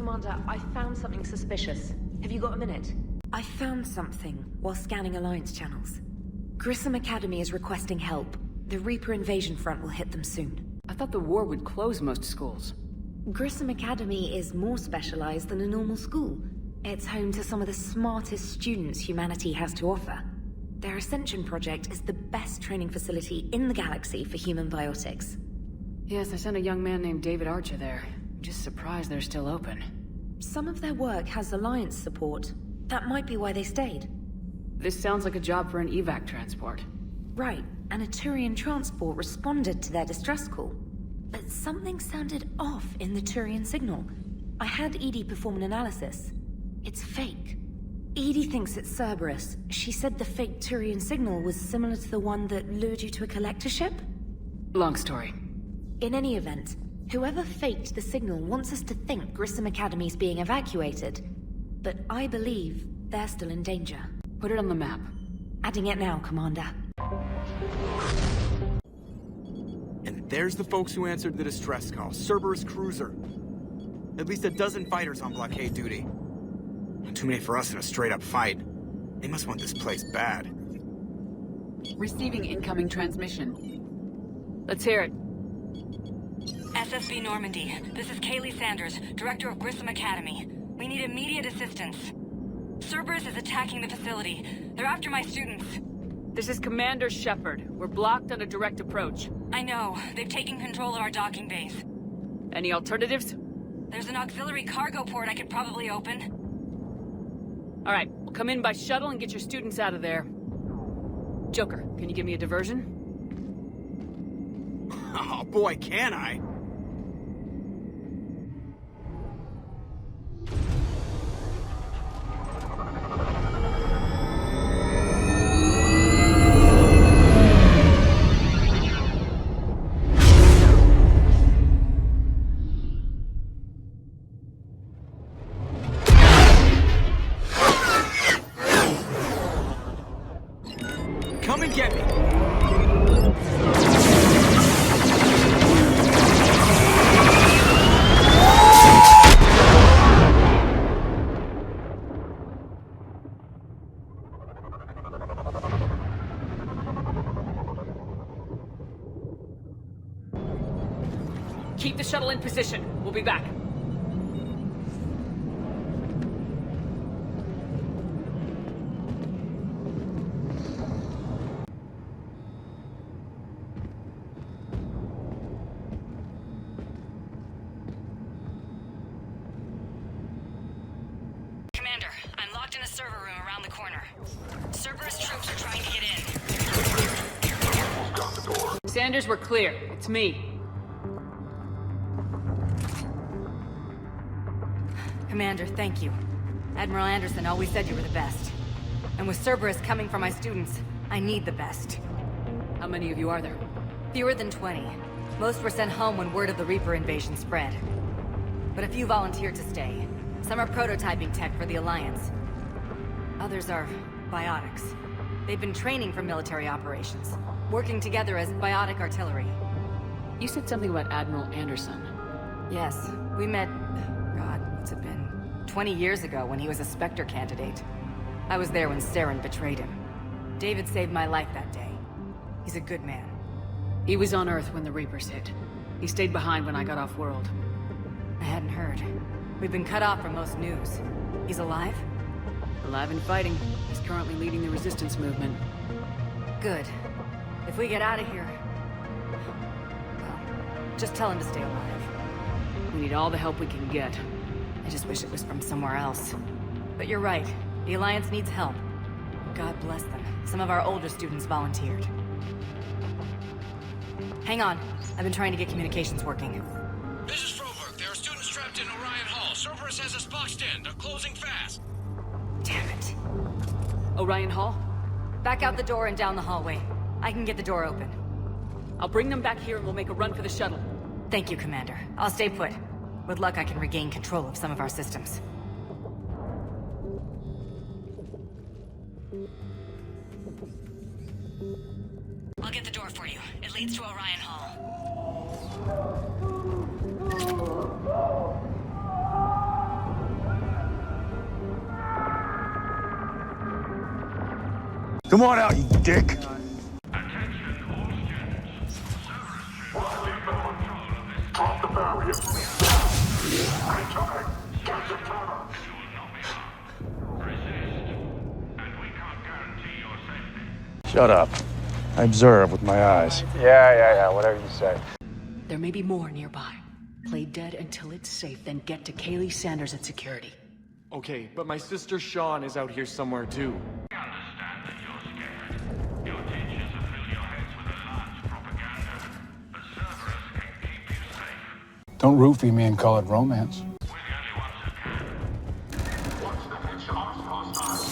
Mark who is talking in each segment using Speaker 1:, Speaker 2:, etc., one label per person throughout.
Speaker 1: Commander, I found something suspicious. Have you got a minute?
Speaker 2: I found something while scanning Alliance channels. Grissom Academy is requesting help. The Reaper invasion front will hit them soon.
Speaker 3: I thought the war would close most schools.
Speaker 2: Grissom Academy is more specialized than a normal school. It's home to some of the smartest students humanity has to offer. Their Ascension project is the best training facility in the galaxy for human biotics.
Speaker 3: Yes, I sent a young man named David Archer there. I'm just surprised they're still open.
Speaker 2: Some of their work has Alliance support. That might be why they stayed.
Speaker 3: This sounds like a job for an evac transport.
Speaker 2: Right, and a Turian transport responded to their distress call. But something sounded off in the Turian signal. I had Edie perform an analysis. It's fake. Edie thinks it's Cerberus. She said the fake Turian signal was similar to the one that lured you to a collector ship?
Speaker 3: Long story.
Speaker 2: In any event, whoever faked the signal wants us to think Grissom Academy's being evacuated. But I believe they're still in danger.
Speaker 3: Put it on the map.
Speaker 2: Adding it now, Commander.
Speaker 4: And there's the folks who answered the distress call. Cerberus cruiser. At least a dozen fighters on blockade duty. Too many for us in a straight-up fight. They must want this place bad.
Speaker 3: Receiving incoming transmission. Let's hear it.
Speaker 5: SSB Normandy, this is Kaylee Sanders, Director of Grissom Academy. We need immediate assistance. Cerberus is attacking the facility. They're after my students.
Speaker 3: This is Commander Shepard. We're blocked on a direct approach.
Speaker 5: I know. They've taken control of our docking base.
Speaker 3: Any alternatives?
Speaker 5: There's an auxiliary cargo port I could probably open.
Speaker 3: All right, we'll come in by shuttle and get your students out of there. Joker, can you give me a diversion?
Speaker 4: Oh boy, can I! Come and get me!
Speaker 3: Keep the shuttle in position. We'll be back.
Speaker 5: Commander, I'm locked in a server room around the corner. Cerberus troops are trying to get in.
Speaker 3: Sanders, we're clear. It's me.
Speaker 5: Commander, thank you. Admiral Anderson always said you were the best. And with Cerberus coming for my students, I need the best.
Speaker 3: How many of you are there?
Speaker 5: Fewer than 20. Most were sent home when word of the Reaper invasion spread. But a few volunteered to stay. Some are prototyping tech for the Alliance. Others are biotics. They've been training for military operations, working together as biotic artillery.
Speaker 3: You said something about Admiral Anderson.
Speaker 5: Yes, we met... God, what's it been? 20 years ago when he was a Spectre candidate. I was there when Saren betrayed him. David saved my life that day. He's a good man.
Speaker 3: He was on Earth when the Reapers hit. He stayed behind when I got off-world.
Speaker 5: I hadn't heard. We've been cut off from most news. He's alive?
Speaker 3: Alive and fighting. He's currently leading the resistance movement.
Speaker 5: Good. If we get out of here... well, just tell him to stay alive.
Speaker 3: We need all the help we can get.
Speaker 5: I just wish it was from somewhere else. But you're right. The Alliance needs help. God bless them. Some of our older students volunteered. Hang on. I've been trying to get communications working.
Speaker 6: This is Froberg. There are students trapped in Orion Hall. Cerberus has us boxed in. They're closing fast.
Speaker 5: Damn it.
Speaker 3: Orion Hall?
Speaker 5: Back out the door and down the hallway. I can get the door open.
Speaker 3: I'll bring them back here and we'll make a run for the shuttle.
Speaker 5: Thank you, Commander. I'll stay put. With luck, I can regain control of some of our systems. I'll get the door for you. It leads to Orion Hall.
Speaker 7: Come on out, you dick! Shut up. I observe with my eyes. Yeah, whatever you say.
Speaker 3: There may be more nearby. Play dead until it's safe, then get to Kaylee Sanders at security.
Speaker 8: Okay, but my sister Sean is out here somewhere too.
Speaker 6: We understand that you're scared. Your teachers have filled your heads with enlarged propaganda. But Cerberus can keep you safe.
Speaker 7: Don't roofie me and call it romance.
Speaker 6: We're the only ones who can. Watch the picture hostile.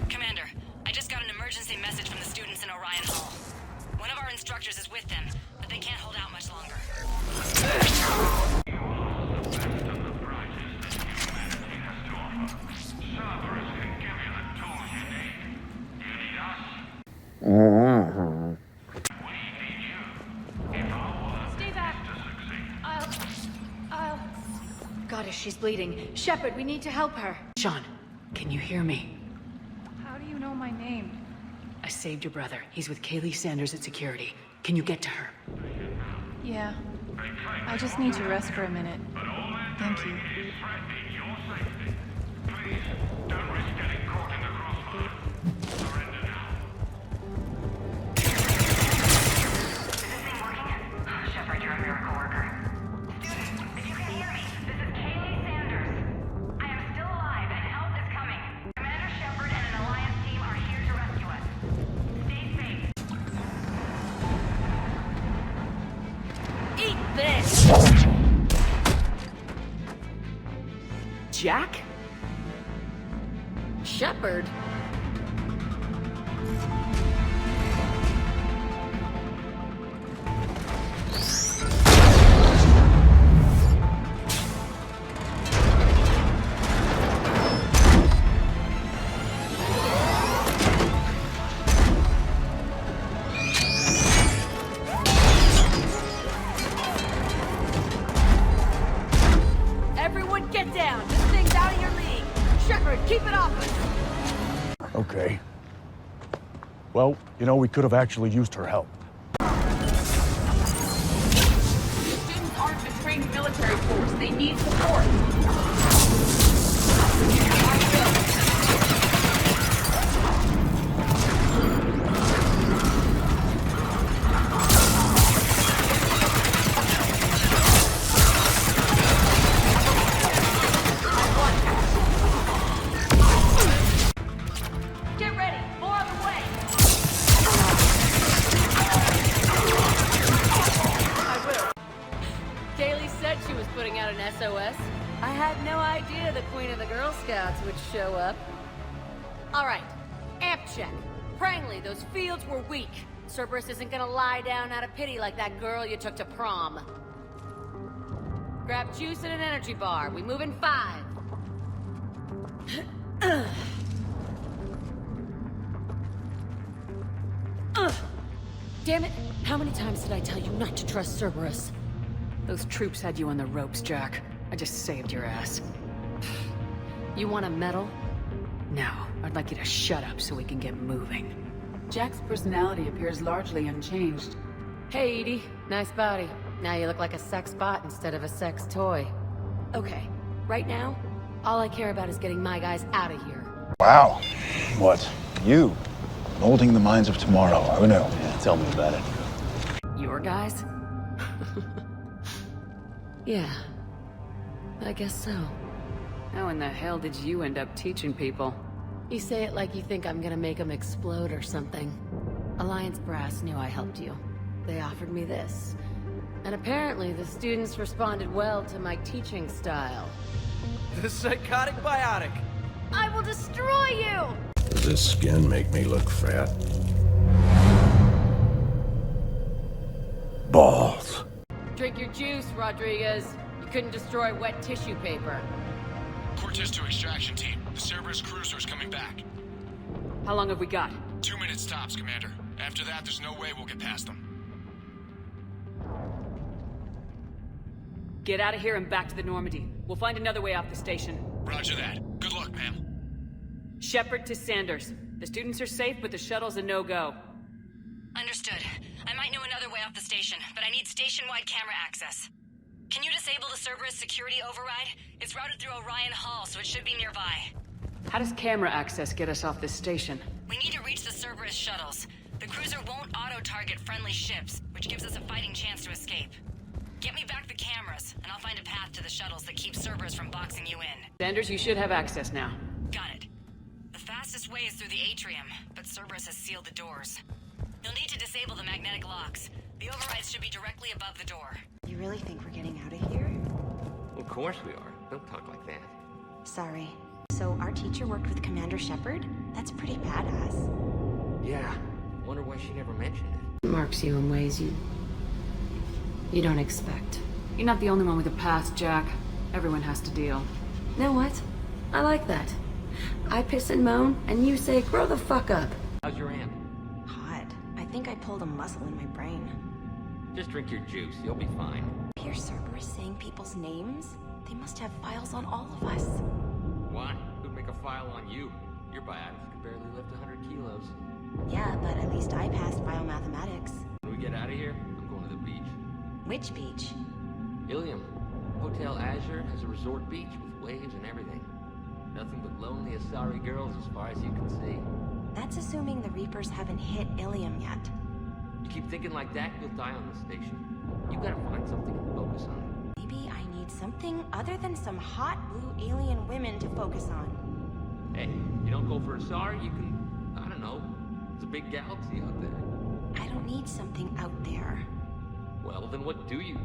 Speaker 5: Commander, I just got an emergency message from the students in Orion Hall. One of our instructors is with them, but they can't hold out much longer.
Speaker 6: Cerberus can give you the tools you need. You need us. We need you. If our work
Speaker 2: Stay back.
Speaker 6: is to succeed.
Speaker 2: I'll... Goddess, she's bleeding. Shepard, we need to help her.
Speaker 3: Sean, can you hear me?
Speaker 2: How do you know my name?
Speaker 3: I saved your brother. He's with Kaylee Sanders at security. Can you get to her?
Speaker 2: Yeah. I just need to rest for a minute. Thank you.
Speaker 6: Is threatening your safety. Please, don't risk getting caught in the crossfire. Surrender now.
Speaker 5: Is this thing working? Shepard, you're a miracle worker. Students, if you can hear me, this is Kaylee Sanders. I am still alive and help is coming. Commander Shepard and an Alliance team are here to rescue us. Stay safe.
Speaker 3: Eat this! Jack? Shepard? Everyone get down! This thing's out of your league! Shepard, keep it off us!
Speaker 7: Okay. Well, you know, we could have actually used her help.
Speaker 1: Students aren't a trained military force. They need support.
Speaker 2: Get ready. More on the way.
Speaker 3: Kaylee said she was putting out an SOS. I had no idea the Queen of the Girl Scouts would show up. Alright, amp check. Prangley, those fields were weak. Cerberus isn't gonna lie down out of pity like that girl you took to prom. Grab juice and an energy bar. We move in 5. Damn it! How many times did I tell you not to trust Cerberus? Those troops had you on the ropes, Jack. I just saved your ass. You want a medal? No, I'd like you to shut up so we can get moving.
Speaker 9: Jack's personality appears largely unchanged.
Speaker 3: Hey, Edie. Nice body. Now you look like a sex bot instead of a sex toy. Okay, right now, all I care about is getting my guys out of here.
Speaker 7: Wow. What? You? Molding the minds of tomorrow. Who knew?
Speaker 10: Yeah, tell me about it.
Speaker 3: Your guys? Yeah, I guess so. How in the hell did you end up teaching people? You say it like you think I'm gonna make them explode or something. Alliance Brass knew I helped you. They offered me this. And apparently the students responded well to my teaching style.
Speaker 8: The psychotic biotic.
Speaker 3: I will destroy you!
Speaker 10: Does this skin make me look fat? Balls.
Speaker 3: Drink your juice, Rodriguez. You couldn't destroy wet tissue paper.
Speaker 6: Cortez to extraction team. The Cerberus cruiser's coming back.
Speaker 3: How long have we got?
Speaker 6: 2 minutes tops, Commander. After that, there's no way we'll get past them.
Speaker 9: Get out of here and back to the Normandy. We'll find another way off the station.
Speaker 11: Roger that. Good luck, ma'am.
Speaker 9: Shepard to Sanders. The students are safe, but the shuttle's a no-go.
Speaker 5: Understood. I might know another way off the station, but I need station-wide camera access. Can you disable the Cerberus security override? It's routed through Orion Hall, so it should be nearby.
Speaker 9: How does camera access get us off this station?
Speaker 5: We need to reach the Cerberus shuttles. The cruiser won't auto-target friendly ships, which gives us a fighting chance to escape. Get me back the cameras, and I'll find a path to the shuttles that keeps Cerberus from boxing you in.
Speaker 9: Sanders, you should have access now.
Speaker 5: Got it. The fastest way is through the atrium, but Cerberus has sealed the doors. You'll need to disable the magnetic locks. The overrides should be directly above the door.
Speaker 12: You really think we're getting out of here?
Speaker 13: Of course we are. Don't talk like that.
Speaker 12: Sorry. So our teacher worked with Commander Shepard? That's pretty badass.
Speaker 13: Yeah. Wonder why she never mentioned it.
Speaker 9: Marks you in ways you don't expect. You're not the only one with a past, Jack. Everyone has to deal.
Speaker 14: Know what? I like that. I piss and moan, and you say, grow the fuck up.
Speaker 13: How's your aunt?
Speaker 12: Hot. I think I pulled a muscle in my brain.
Speaker 13: Just drink your juice. You'll be fine.
Speaker 12: Hear Cerberus saying people's names? They must have files on all of us.
Speaker 13: Why? Who'd make a file on you? Your biotics can barely lift 100 kilos.
Speaker 12: Yeah, but at least I passed biomathematics.
Speaker 13: When we get out of here, I'm going to the beach.
Speaker 12: Which beach?
Speaker 13: Ilium. Hotel Azure has a resort beach with waves and everything. Nothing but lonely Asari girls as far as you can see.
Speaker 12: That's assuming the Reapers haven't hit Ilium yet.
Speaker 13: You keep thinking like that, you'll die on the station. You gotta find something to focus on.
Speaker 12: Maybe I need something other than some hot blue alien women to focus on.
Speaker 13: Hey, you don't go for Asari, you can, I don't know, there's a big galaxy out there.
Speaker 12: I don't need something out there.
Speaker 13: Well, then what do you?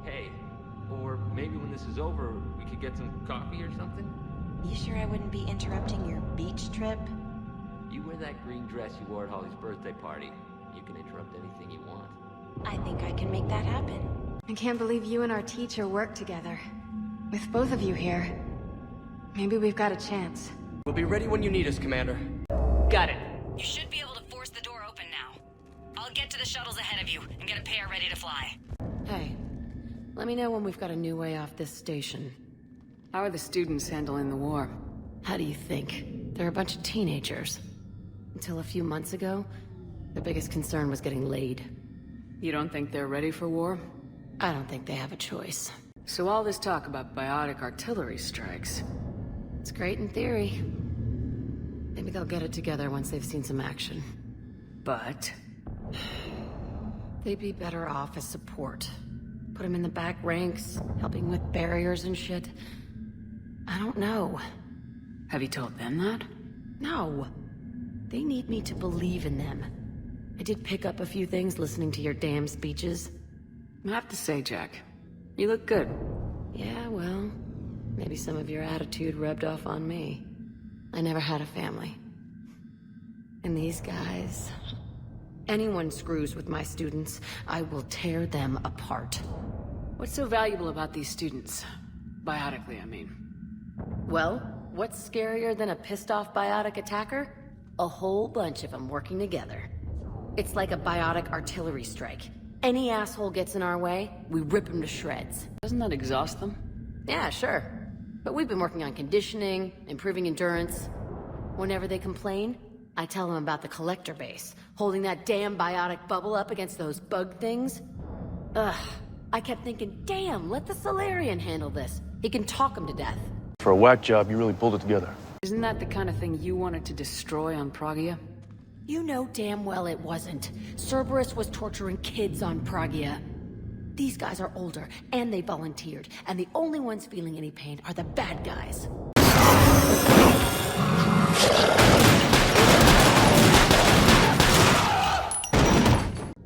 Speaker 13: Hey, or maybe when this is over, we could get some coffee or something?
Speaker 12: You sure I wouldn't be interrupting your beach trip?
Speaker 13: You wear that green dress you wore at Holly's birthday party. You can interrupt anything you want.
Speaker 12: I think I can make that happen.
Speaker 14: I can't believe you and our teacher work together. With both of you here, maybe we've got a chance.
Speaker 8: We'll be ready when you need us, Commander.
Speaker 9: Got it.
Speaker 5: You should be able to force the door open now. I'll get to the shuttles ahead of you and get a pair ready to fly.
Speaker 9: Hey, let me know when we've got a new way off this station. How are the students handling the war? How do you think? They're a bunch of teenagers. Until a few months ago, their biggest concern was getting laid. You don't think they're ready for war? I don't think they have a choice. So all this talk about biotic artillery strikes, it's great in theory. Maybe they'll get it together once they've seen some action. But they'd be better off as support. Put them in the back ranks, helping with barriers and shit. I don't know. Have you told them that? No. They need me to believe in them. I did pick up a few things listening to your damn speeches. I have to say, Jack, you look good. Yeah, well, maybe some of your attitude rubbed off on me. I never had a family. And these guys... Anyone screws with my students, I will tear them apart. What's so valuable about these students? Biotically, I mean. Well, what's scarier than a pissed-off biotic attacker? A whole bunch of them working together. It's like a biotic artillery strike. Any asshole gets in our way, we rip him to shreds. Doesn't that exhaust them? Yeah, sure. But we've been working on conditioning, improving endurance. Whenever they complain, I tell them about the collector base, holding that damn biotic bubble up against those bug things. Ugh, I kept thinking, damn, let the Solarian handle this. He can talk them to death.
Speaker 7: For a whack job, you really pulled it together.
Speaker 9: Isn't that the kind of thing you wanted to destroy on Pragia?
Speaker 2: You know damn well it wasn't. Cerberus was torturing kids on Pragia. These guys are older, and they volunteered, and the only ones feeling any pain are the bad guys.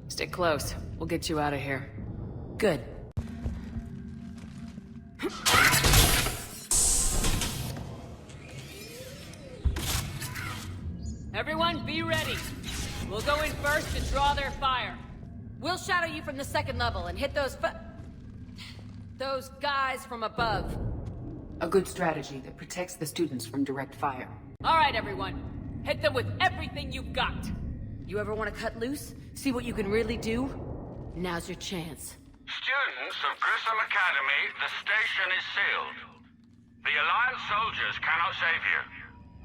Speaker 9: Stay close. We'll get you out of here.
Speaker 2: Good.
Speaker 3: Everyone, be ready. We'll go in first to draw their fire.
Speaker 5: We'll shadow you from the second level and hit those guys from above.
Speaker 9: A good strategy that protects the students from direct fire.
Speaker 3: All right, everyone. Hit them with everything you've got.
Speaker 2: You ever want to cut loose? See what you can really do? Now's your chance.
Speaker 6: Students of Grissom Academy, the station is sealed. The Alliance soldiers cannot save you.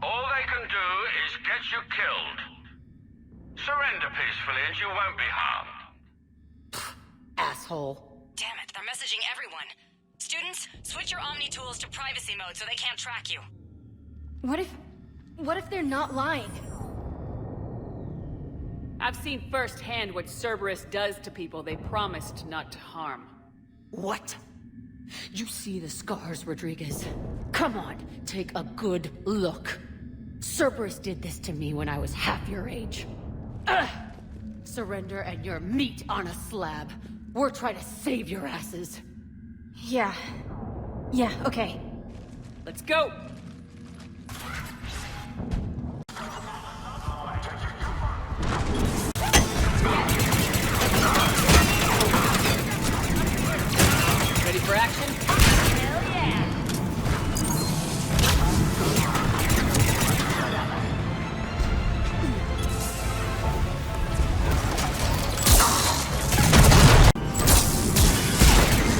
Speaker 6: All they can do is get you killed. Surrender peacefully and you won't be harmed.
Speaker 9: Asshole.
Speaker 5: Damn it, they're messaging everyone. Students, switch your Omni tools to privacy mode so they can't track you.
Speaker 14: What if they're not lying?
Speaker 3: I've seen firsthand what Cerberus does to people they promised not to harm.
Speaker 9: What? You see the scars, Rodriguez? Come on, take a good look. Cerberus did this to me when I was half your age. Ugh! Surrender and you're meat on a slab. We're trying to save your asses.
Speaker 14: Yeah, okay.
Speaker 3: Let's go! Ready for action? Hell yeah!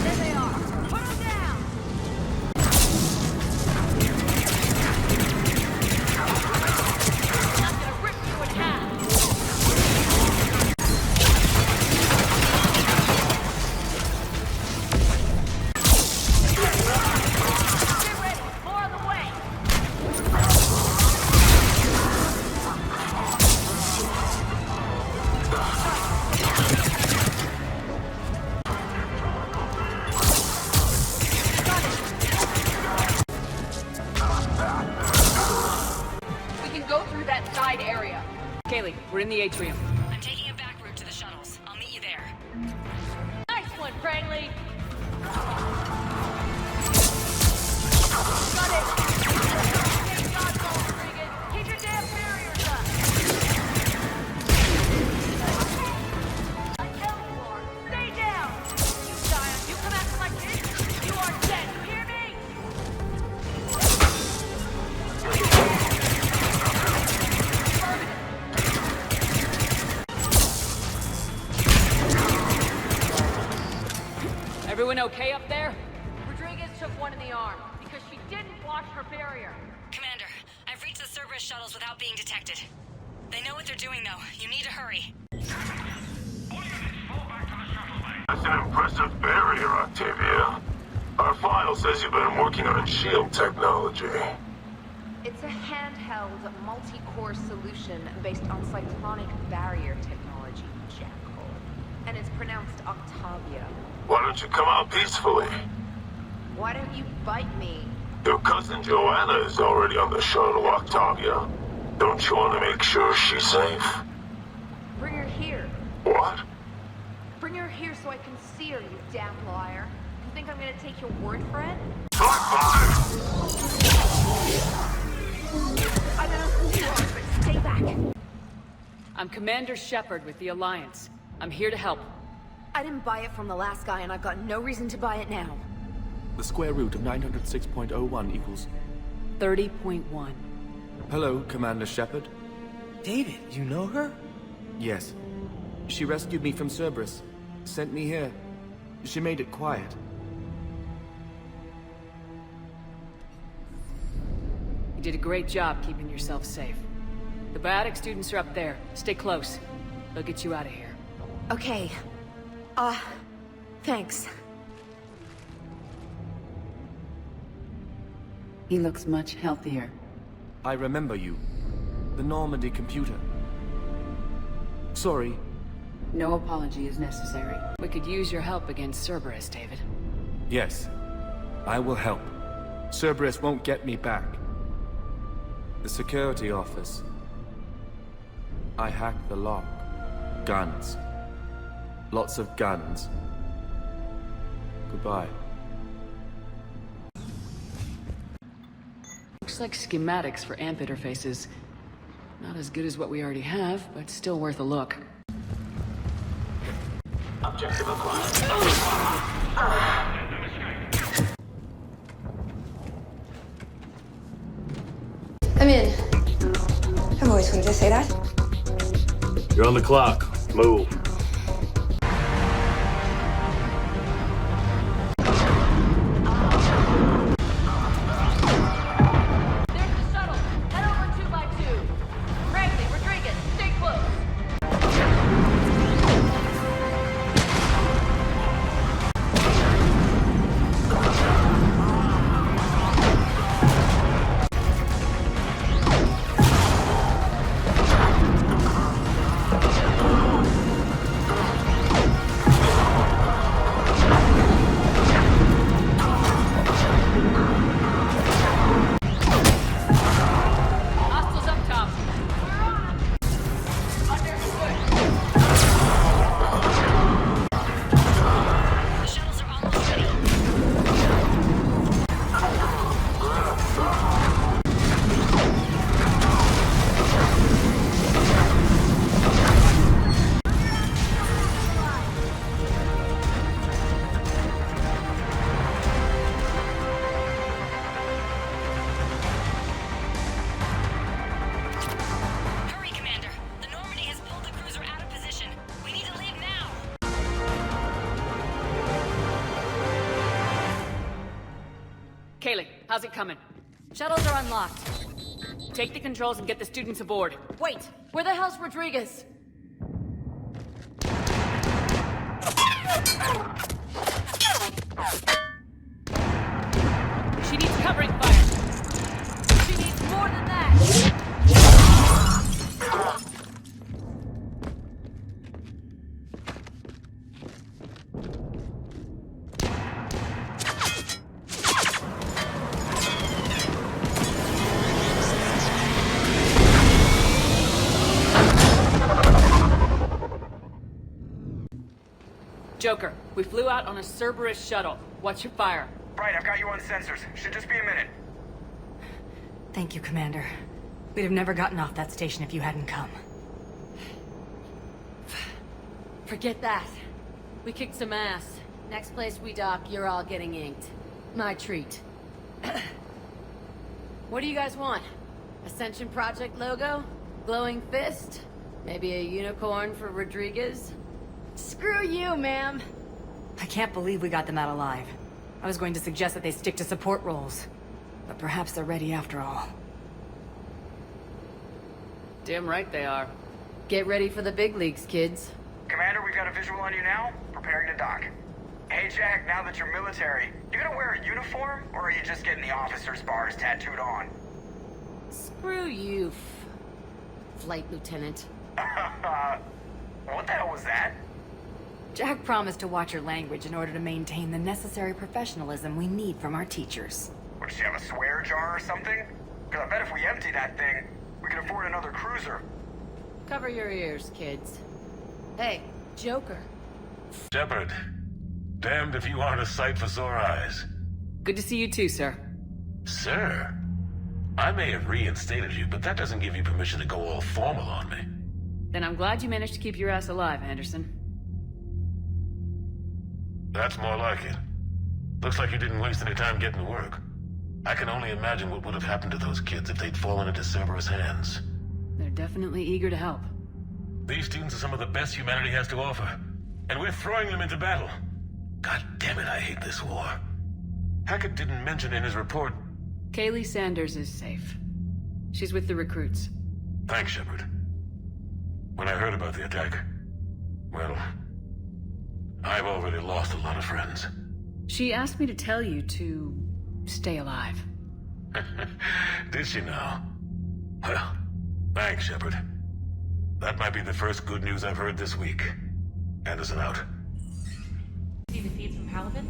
Speaker 3: There they are! Put them down! I'm gonna rip you in half! Get ready! More on the way! We can go through that side area. Kaylee, we're in the atrium.
Speaker 5: I'm taking a back route to the shuttles. I'll meet you there.
Speaker 3: Nice one, Prangley! Got it! Take shots, Rodriguez! Keep your damn barriers up! I tell you are, stay down! You Zion, you come acting like this, you are dead, you hear me? Everyone okay up there? Rodriguez took one in the arm because she didn't wash her barrier.
Speaker 5: Commander, I've reached the Cerberus shuttles without being detected. They know what they're doing, though. You need to hurry.
Speaker 15: That's an impressive barrier, Octavia. Our file says you've been working on shield technology.
Speaker 16: It's a handheld, multi-core solution based on cyclonic barrier technology, Jackal. And it's pronounced Octavia.
Speaker 15: Why don't you come out peacefully?
Speaker 16: Why don't you bite me?
Speaker 15: Your cousin Joanna is already on the shuttle, Octavia. Don't you want to make sure she's safe?
Speaker 16: Bring her here.
Speaker 15: What?
Speaker 16: Bring her here so I can see her, you damn liar. You think I'm gonna take your word for it? I don't know who you are, but stay back.
Speaker 3: I'm Commander Shepard with the Alliance. I'm here to help.
Speaker 2: I didn't buy it from the last guy, and I've got no reason to buy it now.
Speaker 8: The square root of 906.01 equals...
Speaker 3: 30.1.
Speaker 8: Hello, Commander Shepard.
Speaker 4: David, you know her?
Speaker 8: Yes. She rescued me from Cerberus. Sent me here. She made it quiet.
Speaker 3: You did a great job keeping yourself safe. The biotic students are up there. Stay close. They'll get you out of here.
Speaker 2: Okay. Thanks.
Speaker 9: He looks much healthier.
Speaker 8: I remember you. The Normandy computer. Sorry.
Speaker 9: No apology is necessary.
Speaker 3: We could use your help against Cerberus, David.
Speaker 8: Yes. I will help. Cerberus won't get me back. The security office. I hacked the lock. Guns. Lots of guns. Goodbye.
Speaker 3: Looks like schematics for amp interfaces. Not as good as what we already have, but still worth a look.
Speaker 15: Objective acquired.
Speaker 14: I'm in. I've always wanted to say that.
Speaker 10: You're on the clock. Move.
Speaker 9: how's it coming?
Speaker 5: Shuttles are unlocked.
Speaker 9: Take the controls and get the students aboard. Wait, where the hell's Rodriguez? She needs covering fire. She needs more than that. Joker, we flew out on a Cerberus shuttle. What's your fire?
Speaker 4: Right, I've got you on sensors. Should just be a minute.
Speaker 5: Thank you, Commander. We'd have never gotten off that station if you hadn't come.
Speaker 3: Forget that. We kicked some ass. Next place we dock, you're all getting inked. My treat. What do you guys want? Ascension Project logo? Glowing fist? Maybe a unicorn for Rodriguez?
Speaker 5: Screw you, ma'am! I can't believe we got them out alive. I was going to suggest that they stick to support roles. But perhaps they're ready after all.
Speaker 9: Damn right they are.
Speaker 3: Get ready for the big leagues, kids.
Speaker 4: Commander, we've got a visual on you now. Preparing to dock. Hey, Jack, now that you're military, you gonna wear a uniform, or are you just getting the officer's bars tattooed on?
Speaker 3: Screw you, Flight Lieutenant.
Speaker 4: What the hell was that?
Speaker 5: Jack promised to watch your language in order to maintain the necessary professionalism we need from our teachers.
Speaker 4: What, does she have a swear jar or something? Because I bet if we empty that thing, we can afford another cruiser.
Speaker 3: Cover your ears, kids. Hey, Joker.
Speaker 15: Shepard, damned if you aren't a sight for sore eyes.
Speaker 9: Good to see you too, sir.
Speaker 15: Sir? I may have reinstated you, but that doesn't give you permission to go all formal on me.
Speaker 9: Then I'm glad you managed to keep your ass alive, Anderson.
Speaker 15: That's more like it. Looks like you didn't waste any time getting to work. I can only imagine what would have happened to those kids if they'd fallen into Cerberus' hands.
Speaker 9: They're definitely eager to help.
Speaker 15: These students are some of the best humanity has to offer, and we're throwing them into battle. God damn it, I hate this war. Hackett didn't mention in his report...
Speaker 9: Kaylee Sanders is safe. She's with the recruits.
Speaker 15: Thanks, Shepard. When I heard about the attack, well, I've already lost a lot of friends.
Speaker 9: She asked me to tell you to stay alive.
Speaker 15: Did she now? Well, thanks, Shepard. That might be the first good news I've heard this week. Anderson out.
Speaker 1: See the feed from Halibut?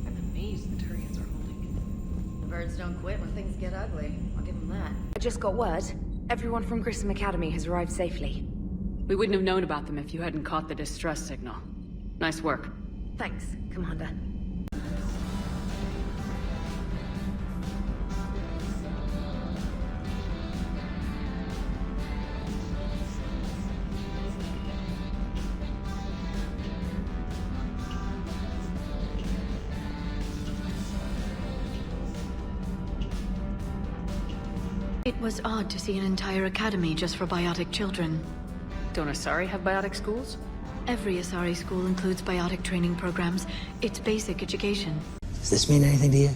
Speaker 1: I'm amazed the Turians are holding.
Speaker 16: The birds don't quit when things get ugly. I'll give them that.
Speaker 2: I just got word. Everyone from Grissom Academy has arrived safely.
Speaker 9: We wouldn't have known about them if you hadn't caught the distress signal. Nice work.
Speaker 2: Thanks, Commander.
Speaker 14: It was odd to see an entire academy just for biotic children.
Speaker 9: Don't Asari have biotic schools?
Speaker 14: Every Asari school includes biotic training programs. It's basic education.
Speaker 17: Does this mean anything to you?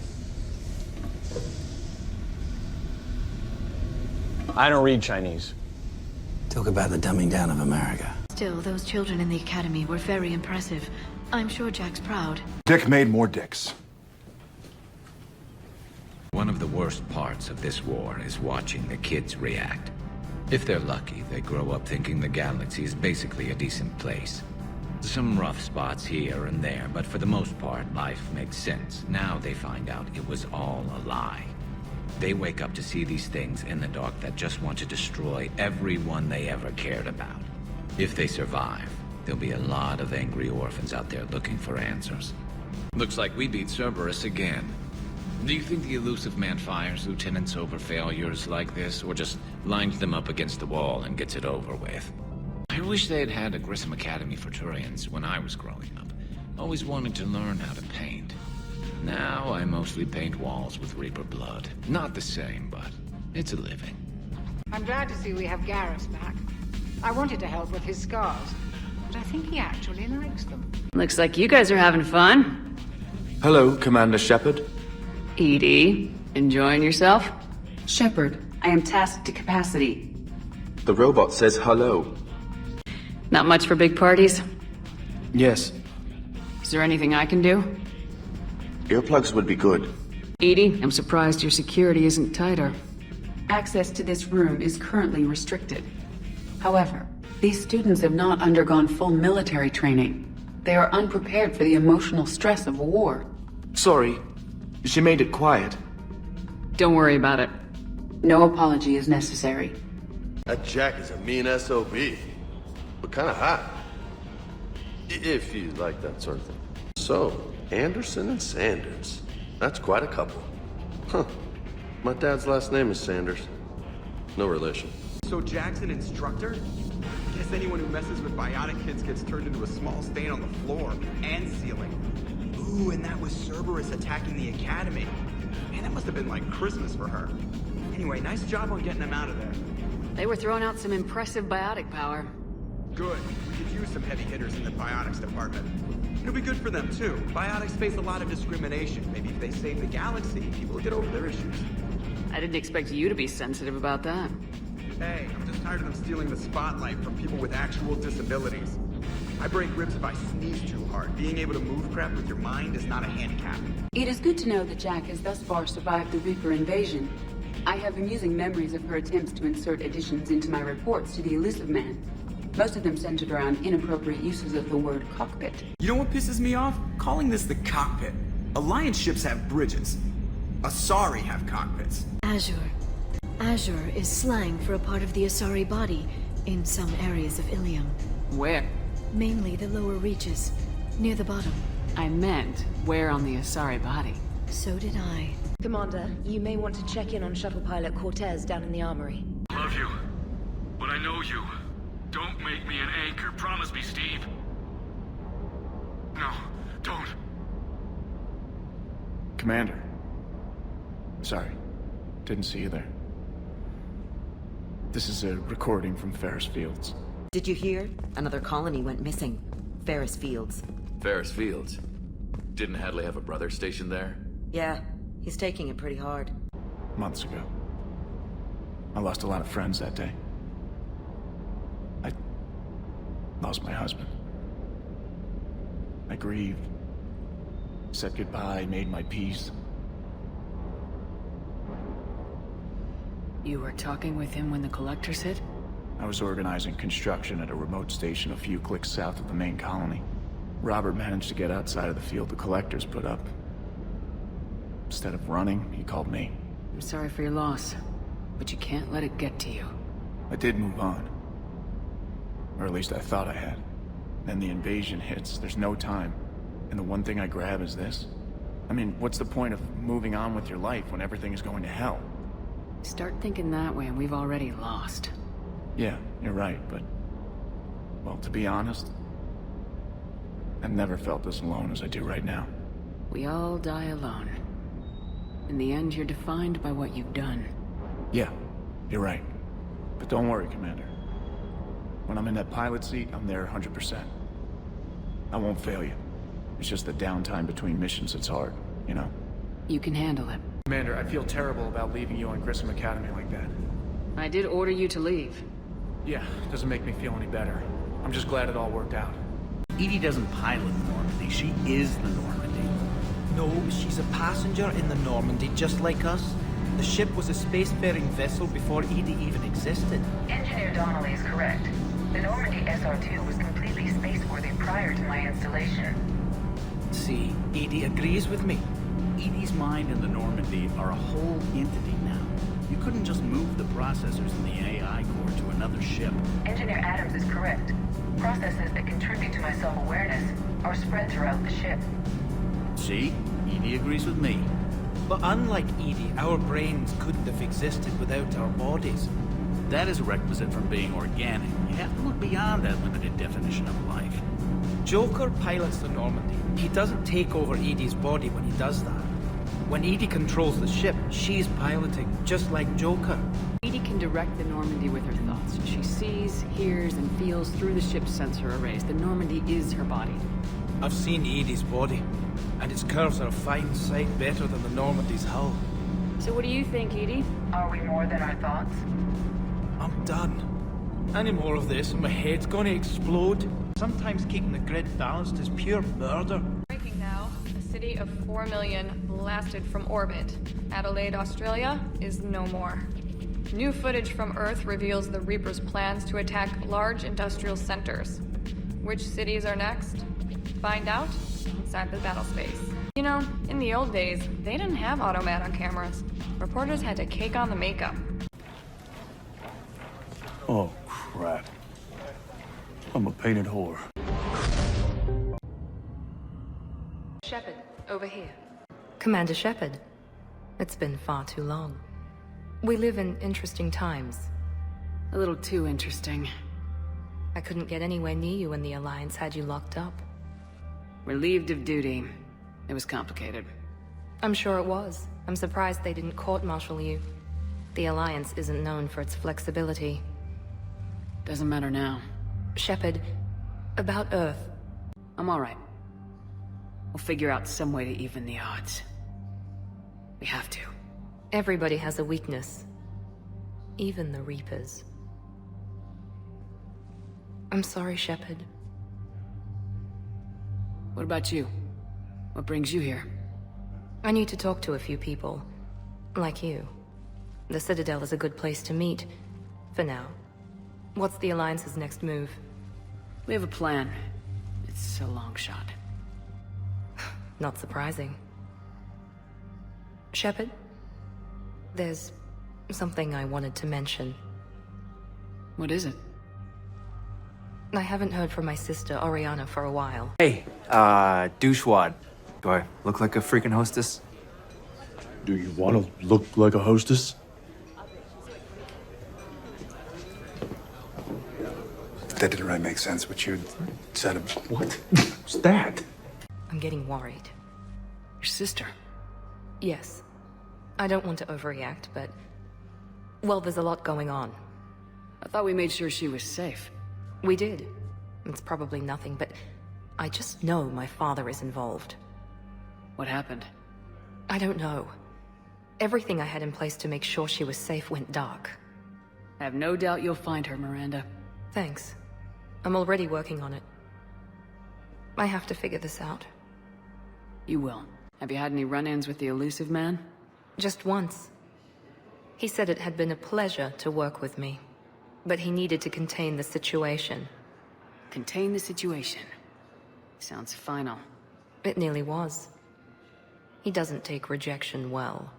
Speaker 18: I don't read Chinese.
Speaker 17: Talk about the dumbing down of America.
Speaker 14: Still, those children in the academy were very impressive. I'm sure Jack's proud.
Speaker 7: Dick made more dicks.
Speaker 19: One of the worst parts of this war is watching the kids react. If they're lucky, they grow up thinking the galaxy is basically a decent place. Some rough spots here and there, but for the most part, life makes sense. Now they find out it was all a lie. They wake up to see these things in the dark that just want to destroy everyone they ever cared about. If they survive, there'll be a lot of angry orphans out there looking for answers. Looks like we beat Cerberus again. Do you think the elusive man fires lieutenants over failures like this, or just lines them up against the wall and gets it over with? I wish they had had a Grissom Academy for Turians when I was growing up. Always wanted to learn how to paint. Now I mostly paint walls with Reaper blood. Not the same, but it's a living.
Speaker 20: I'm glad to see we have Garrus back. I wanted to help with his scars, but I think he actually likes them.
Speaker 9: Looks like you guys are having fun.
Speaker 8: Hello, Commander Shepard.
Speaker 9: Edie, enjoying yourself? Shepard, I am tasked to capacity.
Speaker 18: The robot says hello.
Speaker 9: Not much for big parties?
Speaker 8: Yes.
Speaker 9: Is there anything I can do?
Speaker 18: Earplugs would be good.
Speaker 9: Edie, I'm surprised your security isn't tighter. Access to this room is currently restricted. However, these students have not undergone full military training. They are unprepared for the emotional stress of war.
Speaker 8: Sorry. She made it quiet.
Speaker 9: Don't worry about it. No apology is necessary.
Speaker 21: That Jack is a mean SOB. But kinda hot. If you like that sort of thing. So, Anderson and Sanders. That's quite a couple. Huh. My dad's last name is Sanders. No relation.
Speaker 4: So Jack's an instructor? Guess anyone who messes with biotic kids gets turned into a small stain on the floor and ceiling. Ooh, and that was Cerberus attacking the Academy. Man, that must have been like Christmas for her. Anyway, nice job on getting him out of there.
Speaker 9: They were throwing out some impressive biotic power.
Speaker 4: Good. We could use some heavy hitters in the biotics department. It'll be good for them, too. Biotics face a lot of discrimination. Maybe if they save the galaxy, people will get over their issues.
Speaker 9: I didn't expect you to be sensitive about that.
Speaker 4: Hey, I'm just tired of them stealing the spotlight from people with actual disabilities. I break ribs if I sneeze too hard. Being able to move crap with your mind is not a handicap.
Speaker 9: It is good to know that Jack has thus far survived the Reaper invasion. I have amusing memories of her attempts to insert additions into my reports to the Elusive Man. Most of them centered around inappropriate uses of the word cockpit.
Speaker 4: You know what pisses me off? Calling this the cockpit. Alliance ships have bridges. Asari have cockpits.
Speaker 22: Azure. Azure is slang for a part of the Asari body in some areas of Ilium.
Speaker 9: Where?
Speaker 22: Mainly the lower reaches, near the bottom.
Speaker 9: I meant, where on the Asari body?
Speaker 22: So did I.
Speaker 16: Commander, you may want to check in on shuttle pilot Cortez down in the armory.
Speaker 11: Love you, but I know you. Don't make me an anchor. Promise me, Steve. No, don't.
Speaker 8: Commander. Sorry. Didn't see you there. This is a recording from Ferris Fields.
Speaker 23: Did you hear? Another colony went missing. Ferris Fields.
Speaker 24: Ferris Fields? Didn't Hadley have a brother stationed there?
Speaker 23: Yeah, he's taking it pretty hard.
Speaker 8: Months ago. I lost a lot of friends that day. I lost my husband. I grieved. Said goodbye, made my peace.
Speaker 9: You were talking with him when the collectors hit?
Speaker 8: I was organizing construction at a remote station a few clicks south of the main colony. Robert managed to get outside of the field the collectors put up. Instead of running, he called me.
Speaker 9: I'm sorry for your loss, but you can't let it get to you.
Speaker 8: I did move on. Or at least I thought I had. Then the invasion hits, there's no time. And the one thing I grab is this. I mean, what's the point of moving on with your life when everything is going to hell?
Speaker 9: Start thinking that way and we've already lost.
Speaker 8: Yeah, you're right, but... well, to be honest, I've never felt as alone as I do right now.
Speaker 9: We all die alone. In the end, you're defined by what you've done.
Speaker 8: Yeah, you're right. But don't worry, Commander. When I'm in that pilot seat, I'm there 100%. I won't fail you. It's just the downtime between missions that's hard, you know?
Speaker 9: You can handle it.
Speaker 8: Commander, I feel terrible about leaving you on Grissom Academy like that.
Speaker 9: I did order you to leave.
Speaker 8: Yeah, doesn't make me feel any better. I'm just glad it all worked out.
Speaker 25: Edie doesn't pilot the Normandy, she is the Normandy.
Speaker 26: No, she's a passenger in the Normandy, just like us. The ship was a spacefaring vessel before Edie even existed.
Speaker 27: Engineer Donnelly is correct. The Normandy SR-2 was completely spaceworthy prior to my installation.
Speaker 26: See, Edie agrees with me.
Speaker 25: Edie's mind and the Normandy are a whole entity now. You couldn't just move the processors in the AI core to another ship.
Speaker 27: Engineer Adams is correct. Processes that contribute to my self-awareness are spread throughout the ship.
Speaker 25: See? Edie agrees with me.
Speaker 26: But unlike Edie, our brains couldn't have existed without our bodies.
Speaker 25: That is a requisite from being organic. You have to look beyond that limited definition of life.
Speaker 26: Joker pilots the Normandy. He doesn't take over Edie's body when he does that. When Edie controls the ship, she's piloting, just like Joker.
Speaker 9: Edie can direct direct the Normandy with her thoughts. She sees, hears, and feels through the ship's sensor arrays. The Normandy is her body.
Speaker 26: I've seen Edie's body, and its curves are a fine sight better than the Normandy's hull.
Speaker 9: So what do you think, Edie?
Speaker 27: Are we more than our thoughts?
Speaker 26: I'm done. Any more of this and my head's gonna explode. Sometimes keeping the grid balanced is pure murder.
Speaker 1: Breaking now. A city of 4 million blasted from orbit. Adelaide, Australia is no more. New footage from Earth reveals the Reaper's plans to attack large industrial centers. Which cities are next? Find out inside the battle space. You know, in the old days, they didn't have automat on cameras. Reporters had to cake on the makeup.
Speaker 7: Oh, crap. I'm a painted whore.
Speaker 1: Shepard, over here.
Speaker 2: Commander Shepard. It's been far too long. We live in interesting times.
Speaker 9: A little too interesting.
Speaker 2: I couldn't get anywhere near you when the Alliance had you locked up.
Speaker 9: Relieved of duty. It was complicated.
Speaker 2: I'm sure it was. I'm surprised they didn't court-martial you. The Alliance isn't known for its flexibility.
Speaker 9: Doesn't matter now.
Speaker 2: Shepard, about Earth.
Speaker 9: I'm alright. We'll figure out some way to even the odds. We have to.
Speaker 2: Everybody has a weakness. Even the Reapers. I'm sorry, Shepard.
Speaker 9: What about you? What brings you here?
Speaker 2: I need to talk to a few people. Like you. The Citadel is a good place to meet. For now. What's the Alliance's next move?
Speaker 9: We have a plan. It's a long shot.
Speaker 2: Not surprising. Shepard? There's something I wanted to mention.
Speaker 9: What is it?
Speaker 2: I haven't heard from my sister, Oriana, for a while.
Speaker 3: Hey, douchewad. Do I look like a freaking hostess?
Speaker 7: Do you want to look like a hostess?
Speaker 5: That didn't really make sense, what you said. What was that?
Speaker 2: I'm getting worried.
Speaker 9: Your sister?
Speaker 2: Yes. I don't want to overreact, but... well, there's a lot going on.
Speaker 9: I thought we made sure she was safe.
Speaker 2: We did. It's probably nothing, but... I just know my father is involved.
Speaker 9: What happened?
Speaker 2: I don't know. Everything I had in place to make sure she was safe went dark.
Speaker 9: I have no doubt you'll find her, Miranda.
Speaker 2: Thanks. I'm already working on it. I have to figure this out.
Speaker 9: You will. Have you had any run-ins with the elusive man?
Speaker 2: Just once. He said it had been a pleasure to work with me, but he needed to contain the situation.
Speaker 9: Contain the situation. Sounds final.
Speaker 2: It nearly was. He doesn't take rejection well.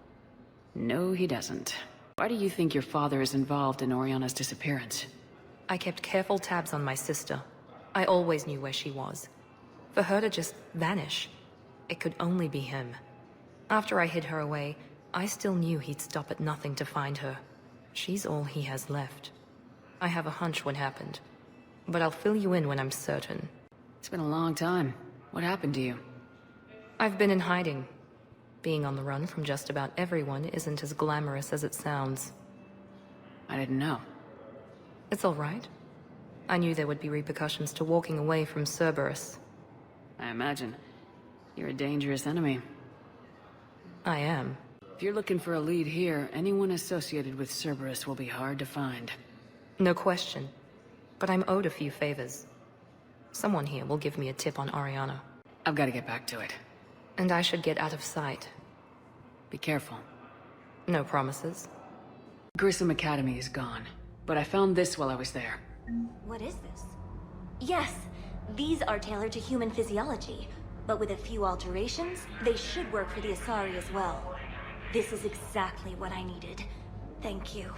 Speaker 9: No, he doesn't. Why do you think your father is involved in Oriana's disappearance?
Speaker 2: I kept careful tabs on my sister. I always knew where she was. For her to just vanish, it could only be him. After I hid her away, I still knew he'd stop at nothing to find her. She's all he has left. I have a hunch what happened, but I'll fill you in when I'm certain.
Speaker 9: It's been a long time. What happened to you?
Speaker 2: I've been in hiding. Being on the run from just about everyone isn't as glamorous as it sounds.
Speaker 9: I didn't know.
Speaker 2: It's all right. I knew there would be repercussions to walking away from Cerberus.
Speaker 9: I imagine. You're a dangerous enemy.
Speaker 2: I am.
Speaker 9: If you're looking for a lead here, anyone associated with Cerberus will be hard to find.
Speaker 2: No question. But I'm owed a few favors. Someone here will give me a tip on Oriana.
Speaker 9: I've got to get back to it.
Speaker 2: And I should get out of sight.
Speaker 9: Be careful.
Speaker 2: No promises.
Speaker 9: Grissom Academy is gone, but I found this while I was there.
Speaker 6: What is this? Yes, these are tailored to human physiology, but with a few alterations, they should work for the Asari as well. This is exactly what I needed. Thank you.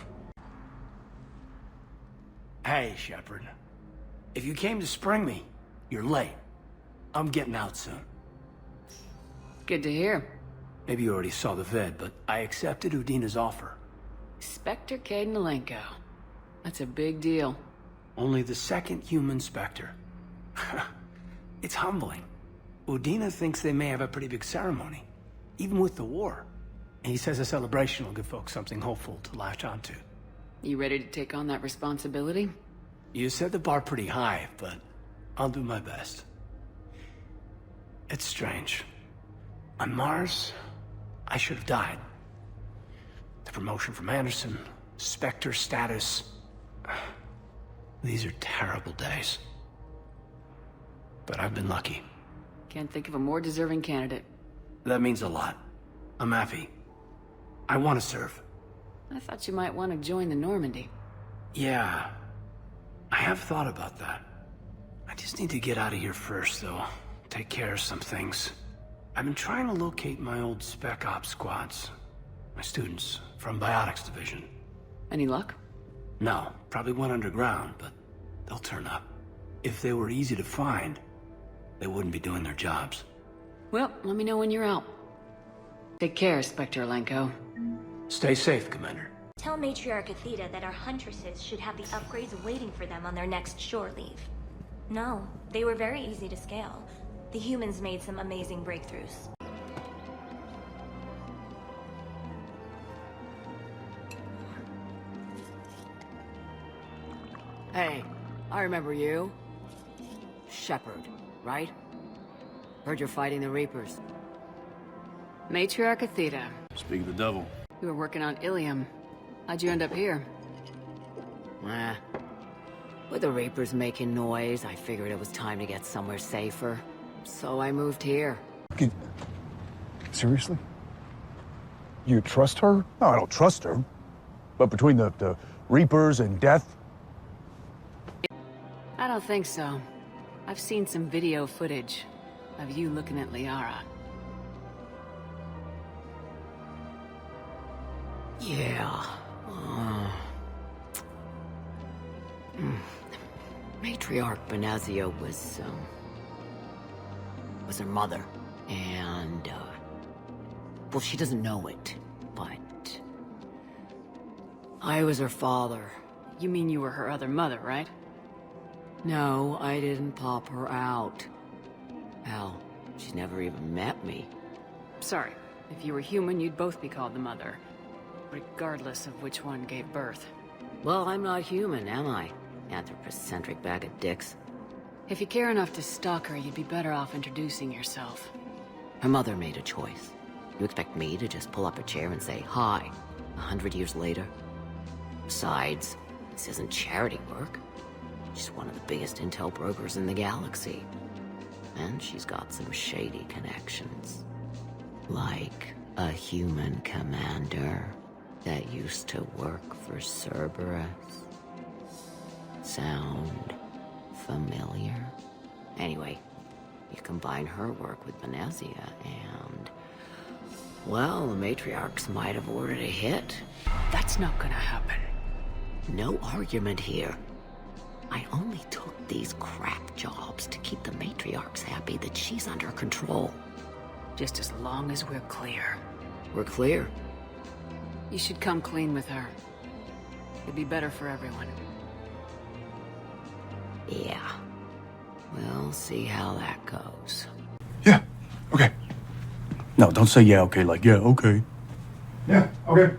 Speaker 26: Hey, Shepard. If you came to spring me, you're late. I'm getting out soon.
Speaker 9: Good to hear.
Speaker 26: Maybe you already saw the vid, but I accepted Udina's offer.
Speaker 9: Spectre Cadenalenko. That's a big deal.
Speaker 26: Only the second human Spectre. It's humbling. Udina thinks they may have a pretty big ceremony, even with the war. And he says a celebration will give folks something hopeful to latch onto.
Speaker 9: You ready to take on that responsibility?
Speaker 10: You set the bar pretty high, but I'll do my best. It's strange. On Mars, I should have died. The promotion from Anderson, Spectre status. These are terrible days. But I've been lucky.
Speaker 9: Can't think of a more deserving candidate.
Speaker 10: That means a lot. I'm happy. I want to serve.
Speaker 9: I thought you might want to join the Normandy.
Speaker 10: Yeah. I have thought about that. I just need to get out of here first, though. Take care of some things. I've been trying to locate my old Spec Ops squads. My students from Biotics Division.
Speaker 9: Any luck?
Speaker 10: No, probably went underground, but they'll turn up. If they were easy to find, they wouldn't be doing their jobs.
Speaker 9: Well, let me know when you're out. Take care, Spectre Lenko.
Speaker 10: Stay safe, Commander.
Speaker 6: Tell Matriarch Athena that our huntresses should have the upgrades waiting for them on their next shore leave. No, they were very easy to scale. The humans made some amazing breakthroughs.
Speaker 9: Hey, I remember you. Shepard, right? Heard you're fighting the Reapers. Matriarch Athena.
Speaker 7: Speak of the devil.
Speaker 9: You were working on Ilium. How'd you end up here? With the Reapers making noise, I figured it was time to get somewhere safer. So I moved here.
Speaker 7: Seriously? You trust her? No, I don't trust her. But between the Reapers and death?
Speaker 9: I don't think so. I've seen some video footage of you looking at Liara. Yeah. Matriarch Benazia was her mother. And, well, she doesn't know it, but I was her father. You mean you were her other mother, right? No, I didn't pop her out. Hell, she's never even met me. Sorry. If you were human, you'd both be called the mother. Regardless of which one gave birth. Well, I'm not human, am I? Anthropocentric bag of dicks. If you care enough to stalk her, you'd be better off introducing yourself. Her mother made a choice. You expect me to just pull up a chair and say hi 100 years later? Besides, this isn't charity work. She's one of the biggest intel brokers in the galaxy. And she's got some shady connections. Like a human commander that used to work for Cerberus. Sound familiar? Anyway, you combine her work with Benazia and... well, the matriarchs might have ordered a hit. That's not gonna happen. No argument here. I only took these crap jobs to keep the matriarchs happy that she's under control. Just as long as we're clear. We're clear? You should come clean with her. It'd be better for everyone. Yeah. We'll see how that goes.
Speaker 7: Yeah, okay. No, don't say yeah, okay, like, yeah, okay. Yeah, okay.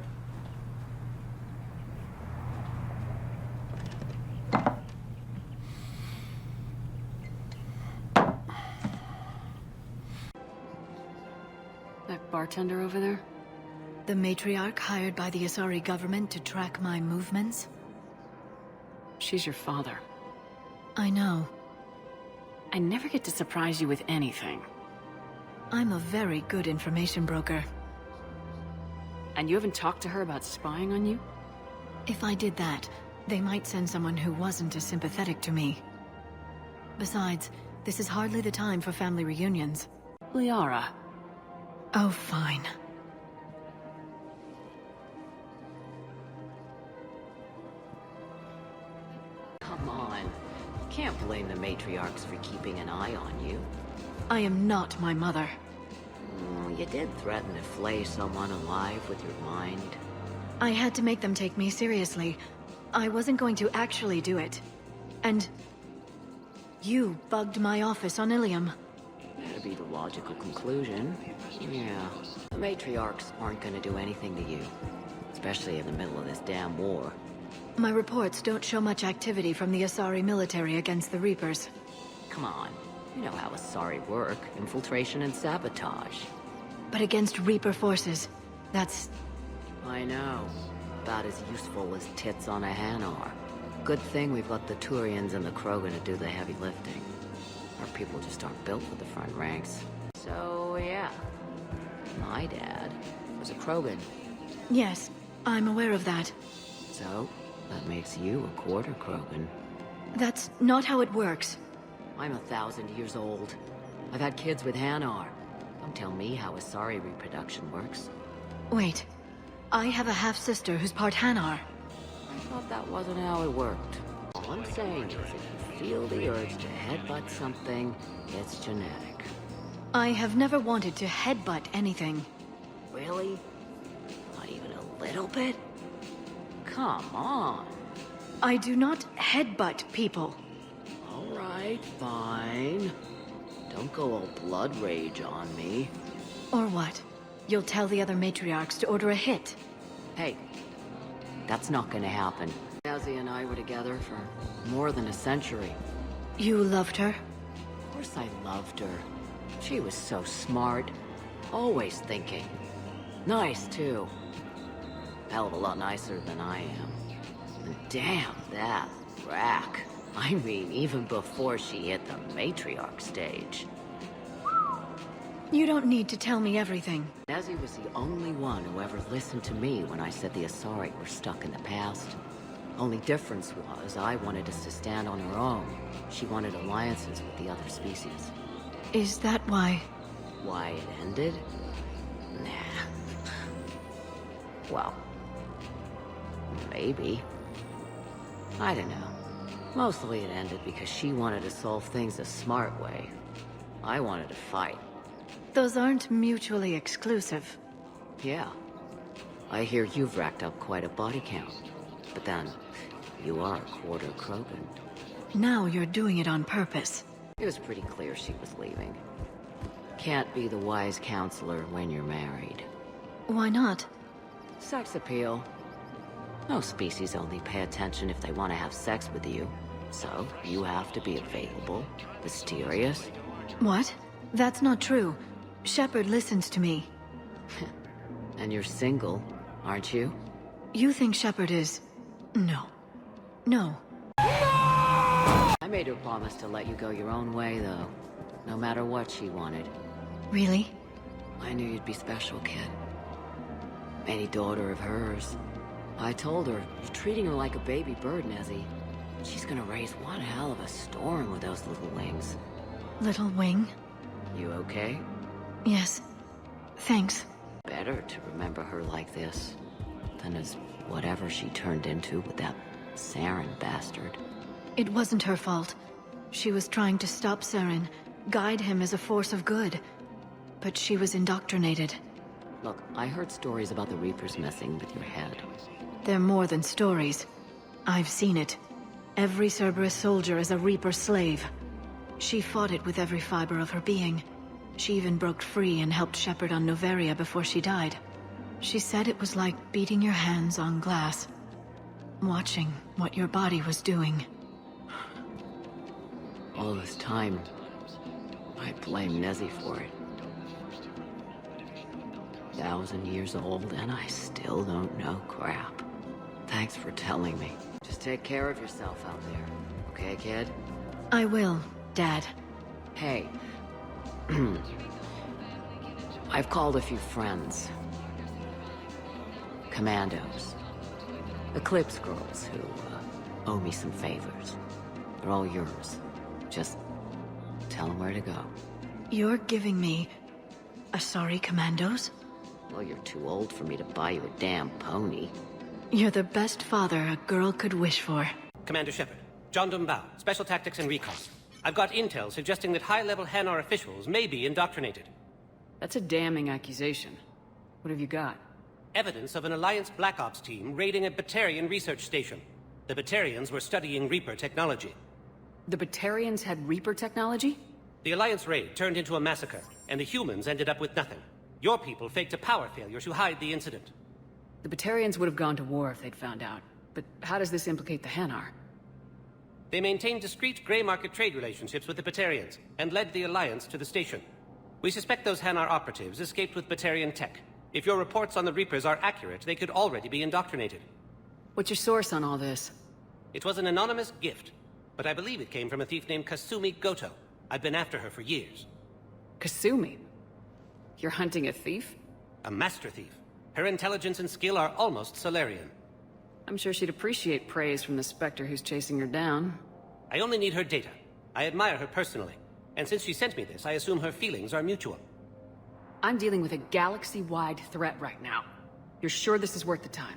Speaker 9: That bartender over there?
Speaker 22: The matriarch hired by the Asari government to track my movements?
Speaker 9: She's your father.
Speaker 22: I know.
Speaker 9: I never get to surprise you with anything.
Speaker 22: I'm a very good information broker.
Speaker 9: And you haven't talked to her about spying on you?
Speaker 22: If I did that, they might send someone who wasn't as sympathetic to me. Besides, this is hardly the time for family reunions.
Speaker 9: Liara.
Speaker 22: Oh, fine.
Speaker 9: Come on. You can't blame the matriarchs for keeping an eye on you.
Speaker 22: I am not my mother.
Speaker 9: You did threaten to flay someone alive with your mind.
Speaker 22: I had to make them take me seriously. I wasn't going to actually do it. And... you bugged my office on Ilium.
Speaker 9: That'd be the logical conclusion. Yeah. The matriarchs aren't gonna do anything to you. Especially in the middle of this damn war.
Speaker 22: My reports don't show much activity from the Asari military against the Reapers.
Speaker 12: Come on. You know how Asari work. Infiltration and sabotage.
Speaker 22: But against Reaper forces, that's...
Speaker 12: I know. About as useful as tits on a Hanar. Good thing we've got the Turians and the Krogan to do the heavy lifting. Our people just aren't built for the front ranks. So, yeah. My dad was a Krogan.
Speaker 22: Yes, I'm aware of that.
Speaker 12: So, that makes you a quarter Krogan.
Speaker 22: That's not how it works.
Speaker 12: I'm 1,000 years old. I've had kids with Hanar. Don't tell me how Asari reproduction works.
Speaker 22: Wait. I have a half-sister who's part Hanar.
Speaker 12: I thought that wasn't how it worked. All I'm saying is if you feel the urge to headbutt something, it's genetic.
Speaker 22: I have never wanted to headbutt anything.
Speaker 12: Really? Not even a little bit? Come on.
Speaker 22: I do not headbutt people.
Speaker 12: All right, fine. Don't go all blood rage on me.
Speaker 22: Or what? You'll tell the other matriarchs to order a hit.
Speaker 12: Hey, that's not gonna happen. Nazi and I were together for more than a century.
Speaker 22: You loved her?
Speaker 12: Of course I loved her. She was so smart. Always thinking. Nice, too. Hell of a lot nicer than I am. And damn, that rack. I mean, even before she hit the matriarch stage.
Speaker 22: You don't need to tell me everything.
Speaker 12: Nazi was the only one who ever listened to me when I said the Asari were stuck in the past. Only difference was I wanted us to stand on our own. She wanted alliances with the other species.
Speaker 22: Is that why?
Speaker 12: Why it ended? Nah. Well, maybe. I don't know. Mostly it ended because she wanted to solve things a smart way. I wanted to fight.
Speaker 22: Those aren't mutually exclusive.
Speaker 12: Yeah. I hear you've racked up quite a body count. But then, you are a quarter Krogan.
Speaker 22: Now you're doing it on purpose.
Speaker 12: It was pretty clear she was leaving. Can't be the wise counselor when you're married.
Speaker 22: Why not?
Speaker 12: Sex appeal. Most species only pay attention if they want to have sex with you. So, you have to be available, mysterious.
Speaker 22: What? That's not true. Shepard listens to me.
Speaker 12: And you're single, aren't you?
Speaker 22: You think Shepard is... No. No.
Speaker 12: I made her promise to let you go your own way, though. No matter what she wanted.
Speaker 22: Really?
Speaker 12: I knew you'd be special, kid. Any daughter of hers. I told her, you're treating her like a baby bird, Nezzy. She's gonna raise one hell of a storm with those little wings.
Speaker 22: Little wing?
Speaker 12: You okay?
Speaker 22: Yes. Thanks.
Speaker 12: Better to remember her like this than as whatever she turned into with that Saren bastard.
Speaker 22: It wasn't her fault. She was trying to stop Saren, guide him as a force of good. But she was indoctrinated.
Speaker 12: Look, I heard stories about the Reapers messing with your head.
Speaker 22: They're more than stories. I've seen it. Every Cerberus soldier is a Reaper slave. She fought it with every fiber of her being. She even broke free and helped Shepard on Noveria before she died. She said it was like beating your hands on glass. Watching what your body was doing.
Speaker 12: All this time, I blame Nezzy for it. 1,000 years old and I still don't know crap. Thanks for telling me. Just take care of yourself out there, okay, kid?
Speaker 22: I will, Dad.
Speaker 12: Hey. I've called a few friends. Commandos. Eclipse girls who owe me some favors. They're all yours. Just tell them where to go.
Speaker 22: You're giving me... Asari commandos?
Speaker 12: Well, you're too old for me to buy you a damn pony.
Speaker 22: You're the best father a girl could wish for.
Speaker 13: Commander Shepard, John Dumbao, Special Tactics and Recon. I've got intel suggesting that high-level Hanar officials may be indoctrinated.
Speaker 9: That's a damning accusation. What have you got?
Speaker 13: Evidence of an Alliance Black Ops team raiding a Batarian research station. The Batarians were studying Reaper technology.
Speaker 9: The Batarians had Reaper technology?
Speaker 13: The Alliance raid turned into a massacre, and the humans ended up with nothing. Your people faked a power failure to hide the incident.
Speaker 9: The Batarians would have gone to war if they'd found out. but how does this implicate the Hanar?
Speaker 13: They maintained discreet gray market trade relationships with the Batarians, and led the Alliance to the station. We suspect those Hanar operatives escaped with Batarian tech. If your reports on the Reapers are accurate, they could already be indoctrinated.
Speaker 9: What's your source on all this?
Speaker 13: It was an anonymous gift, but I believe it came from a thief named Kasumi Goto. I've been after her for years.
Speaker 9: Kasumi? You're hunting a thief?
Speaker 13: A master thief. Her intelligence and skill are almost Solarian.
Speaker 9: I'm sure she'd appreciate praise from the Spectre who's chasing her down.
Speaker 13: I only need her data. I admire her personally. And since she sent me this, I assume her feelings are mutual.
Speaker 9: I'm dealing with a galaxy-wide threat right now. You're sure this is worth the time?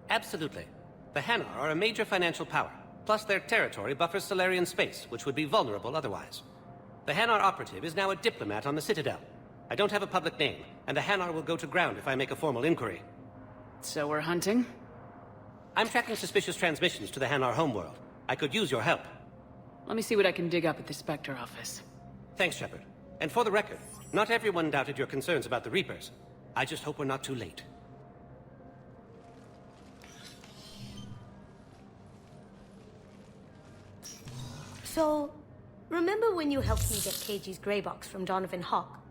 Speaker 13: Absolutely. The Hanar are a major financial power. Plus their territory buffers Solarian space, which would be vulnerable otherwise. The Hanar operative is now a diplomat on the Citadel. I don't have a public name, and the Hanar will go to ground if I make a formal inquiry.
Speaker 9: So we're hunting?
Speaker 13: I'm tracking suspicious transmissions to the Hanar homeworld. I could use your help.
Speaker 9: Let me see what I can dig up at the Spectre office.
Speaker 13: Thanks, Shepard. And for the record, not everyone doubted your concerns about the Reapers. I just hope we're not too late.
Speaker 14: So, remember when you helped me get KG's grey box from Donovan Hawk?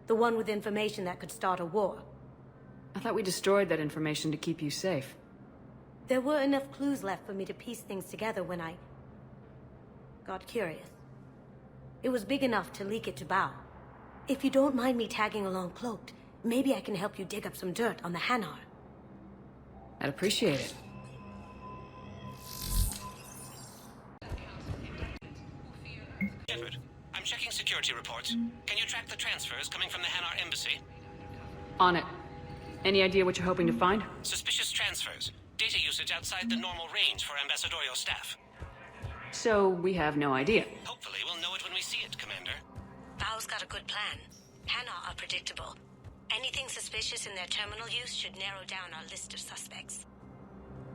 Speaker 14: The one with information that could start a war?
Speaker 9: I thought we destroyed that information to keep you safe.
Speaker 14: There were enough clues left for me to piece things together when I got curious. It was big enough to leak it to Bao. If you don't mind me tagging along cloaked, maybe I can help you dig up some dirt on the Hanar.
Speaker 9: I'd appreciate it.
Speaker 13: Shepard, I'm checking security reports. Can you track the transfers coming from the Hanar embassy?
Speaker 9: On it. Any idea what you're hoping to find?
Speaker 13: Suspicious transfers. Data usage outside the normal range for ambassadorial staff.
Speaker 9: So, we have no idea.
Speaker 13: Hopefully we'll know it when we see it, Commander.
Speaker 14: Bao's got a good plan. Hanar are predictable. Anything suspicious in their terminal use should narrow down our list of suspects.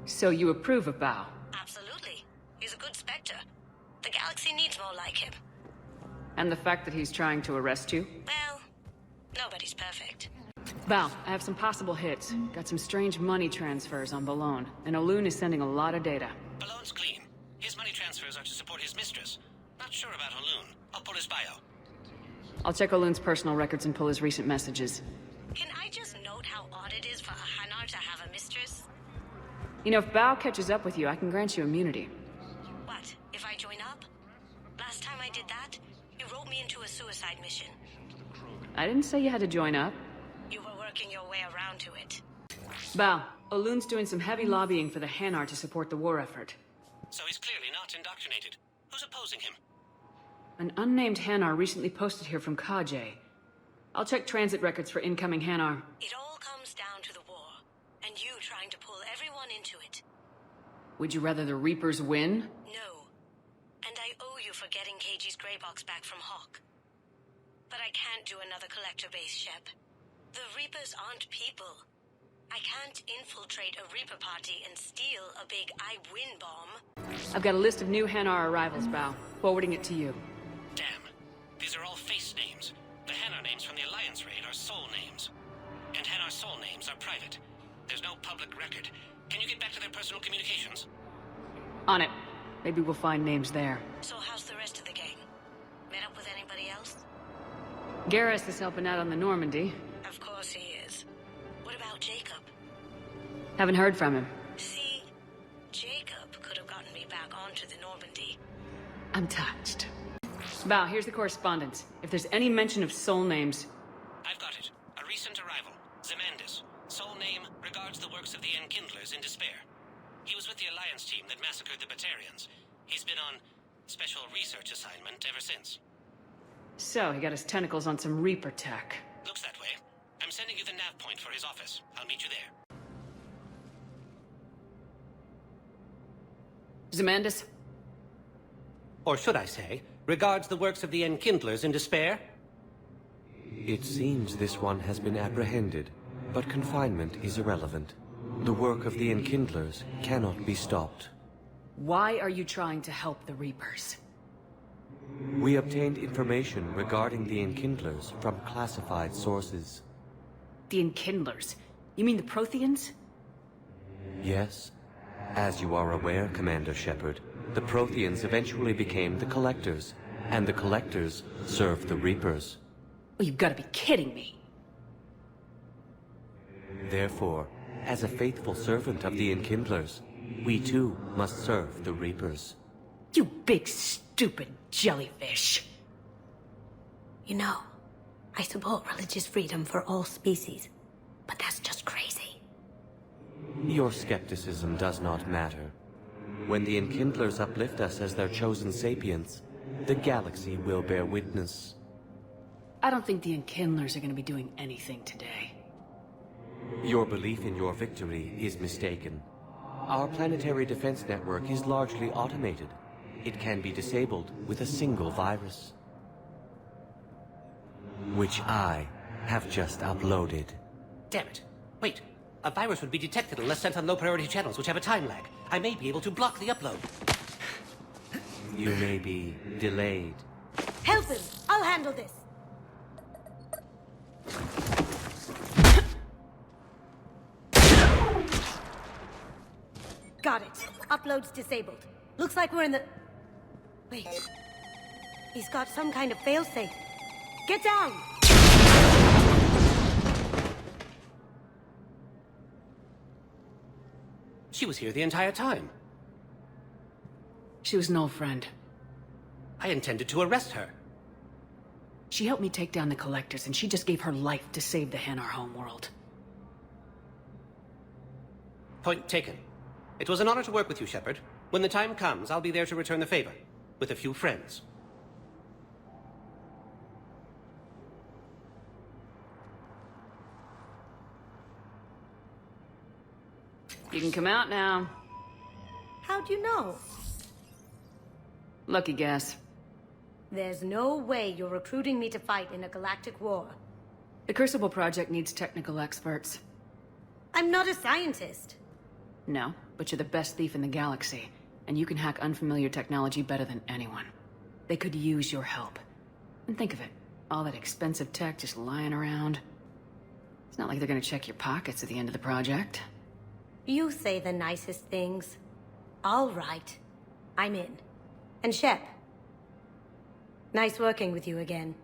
Speaker 9: So you approve of Bao?
Speaker 14: Absolutely. He's a good Spectre. The galaxy needs more like him.
Speaker 9: And the fact that he's trying to arrest you?
Speaker 14: Well, nobody's perfect.
Speaker 9: Bao, I have some possible hits. Got some strange money transfers on Balone, and Olun is sending a lot of data.
Speaker 13: Balone's clean. His money transfers are to support his mistress. Not sure about Olun. I'll pull his bio.
Speaker 9: I'll check Olun's personal records and pull his recent messages.
Speaker 14: Can I just note how odd it is for a Hanar to have a mistress?
Speaker 9: You know, if Bao catches up with you, I can grant you immunity.
Speaker 14: What, if I join up? Last time I did that, you wrote me into a suicide mission.
Speaker 9: I didn't say you had to join up.
Speaker 14: You were working your way around to it.
Speaker 9: Bao, Olun's doing some heavy lobbying for the Hanar to support the war effort.
Speaker 13: So he's clearly not indoctrinated. Who's opposing him?
Speaker 9: An unnamed Hanar recently posted here from Kajay. I'll check transit records for incoming Hanar.
Speaker 14: It all comes down to the war, and you trying to pull everyone into it.
Speaker 9: Would you rather the Reapers win?
Speaker 14: No. And I owe you for getting KG's grey box back from Hawk. But I can't do another collector base, Shep. The Reapers aren't people. I can't infiltrate a Reaper party and steal a big I win bomb.
Speaker 9: I've got a list of new Hanar arrivals, Bao. Forwarding it to you.
Speaker 13: Damn. These are all face names. The Hanar names from the Alliance raid are soul names. And Hanar soul names are private. There's no public record. Can you get back to their personal communications?
Speaker 9: On it. Maybe we'll find names there.
Speaker 14: So how's the rest of the gang? Met up with anybody else?
Speaker 9: Garrus is helping out on the Normandy.
Speaker 14: Of course he is. What about Jacob?
Speaker 9: Haven't heard from him.
Speaker 14: See, Jacob could have gotten me back onto the Normandy.
Speaker 9: I'm touched. Bao, here's the correspondence. If there's any mention of soul names...
Speaker 13: I've got it. A recent arrival. Zemandis. Soul name regards the works of the Enkindlers in despair. He was with the Alliance team that massacred the Batarians. He's been on special research assignment ever since.
Speaker 9: So, he got his tentacles on some Reaper tech.
Speaker 13: Looks that way. I'm sending you the nav point for his office. I'll meet you there.
Speaker 9: Zemandis?
Speaker 13: Or should I say, regards the works of the Enkindlers in despair?
Speaker 15: It seems this one has been apprehended, but confinement is irrelevant. The work of the Enkindlers cannot be stopped.
Speaker 9: Why are you trying to help the Reapers?
Speaker 15: We obtained information regarding the Enkindlers from classified sources.
Speaker 9: The Enkindlers? You mean the Protheans?
Speaker 15: Yes, As you are aware, Commander Shepard, the Protheans eventually became the Collectors, and the Collectors served the Reapers.
Speaker 9: Oh, you've got to be kidding me.
Speaker 15: Therefore, as a faithful servant of the Enkindlers, we too must serve the Reapers.
Speaker 9: You big, stupid jellyfish.
Speaker 14: You know, I support religious freedom for all species, but that's just crazy.
Speaker 15: Your skepticism does not matter. When the Enkindlers uplift us as their chosen sapients, the galaxy will bear witness.
Speaker 9: I don't think the Enkindlers are going to be doing anything today.
Speaker 15: Your belief in your victory is mistaken. Our planetary defense network is largely automated. It can be disabled with a single virus, which I have just uploaded.
Speaker 13: Damn it. Wait. A virus would be detected unless sent on low-priority channels, which have a time lag. I may be able to block the upload.
Speaker 15: You may be delayed.
Speaker 14: Help him! I'll handle this! Got it. Upload's disabled. Looks like we're in the... Wait. He's got some kind of failsafe. Get down!
Speaker 13: She was here the entire time.
Speaker 9: She was an old friend.
Speaker 13: I intended to arrest her.
Speaker 9: She helped me take down the Collectors, and she just gave her life to save the Hanar homeworld.
Speaker 13: Point taken. It was an honor to work with you, Shepard. When the time comes, I'll be there to return the favor. With a few friends.
Speaker 9: You can come out now.
Speaker 14: How'd you know?
Speaker 9: Lucky guess.
Speaker 14: There's no way you're recruiting me to fight in a galactic war.
Speaker 9: The Crucible Project needs technical experts.
Speaker 14: I'm not a scientist.
Speaker 9: No, but you're the best thief in the galaxy, and you can hack unfamiliar technology better than anyone. They could use your help. And think of it, all that expensive tech just lying around. It's not like they're gonna check your pockets at the end of the project.
Speaker 14: You say the nicest things. All right. I'm in. And Shep. Nice working with you again.